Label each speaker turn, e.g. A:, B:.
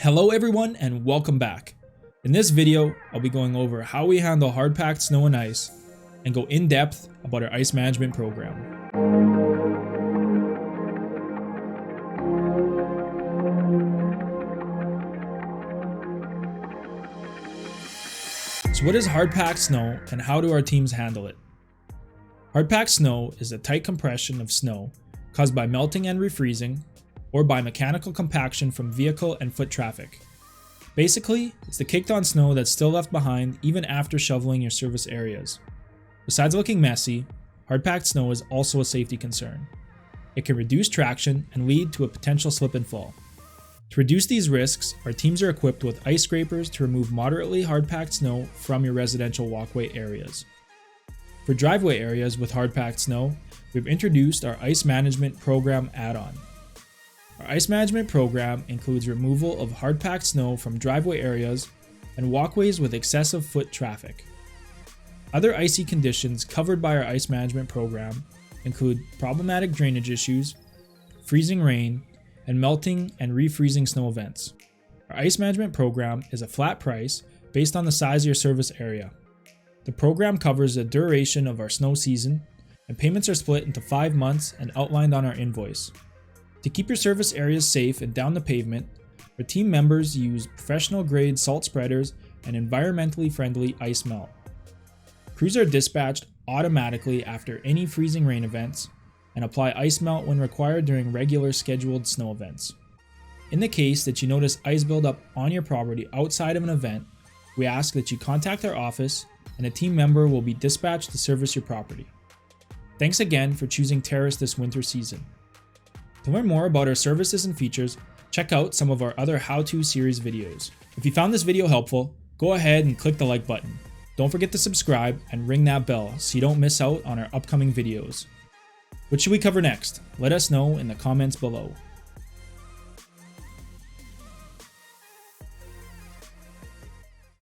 A: Hello everyone and welcome back. In this video, I'll be going over how we handle hard-packed snow and ice and go in depth about our ice management program. So what is hard-packed snow and how do our teams handle it? Hard-packed snow is a tight compression of snow caused by melting and refreezing, or by mechanical compaction from vehicle and foot traffic. Basically, it's the caked on snow that's still left behind even after shoveling your service areas. Besides looking messy, hard-packed snow is also a safety concern. It can reduce traction and lead to a potential slip and fall. To reduce these risks, our teams are equipped with ice scrapers to remove moderately hard-packed snow from your residential walkway areas. For driveway areas with hard-packed snow, we've introduced our Ice Management Program add-on. Our ice management program includes removal of hard-packed snow from driveway areas and walkways with excessive foot traffic. Other icy conditions covered by our ice management program include problematic drainage issues, freezing rain, and melting and refreezing snow events. Our ice management program is a flat price based on the size of your service area. The program covers the duration of our snow season, and payments are split into 5 months and outlined on our invoice. To keep your service areas safe and down the pavement, our team members use professional-grade salt spreaders and environmentally friendly ice melt. Crews are dispatched automatically after any freezing rain events and apply ice melt when required during regular scheduled snow events. In the case that you notice ice buildup on your property outside of an event, we ask that you contact our office and a team member will be dispatched to service your property. Thanks again for choosing Terrace this winter season. To learn more about our services and features, check out some of our other how-to series videos. If you found this video helpful, go ahead and click the like button. Don't forget to subscribe and ring that bell so you don't miss out on our upcoming videos. What should we cover next? Let us know in the comments below.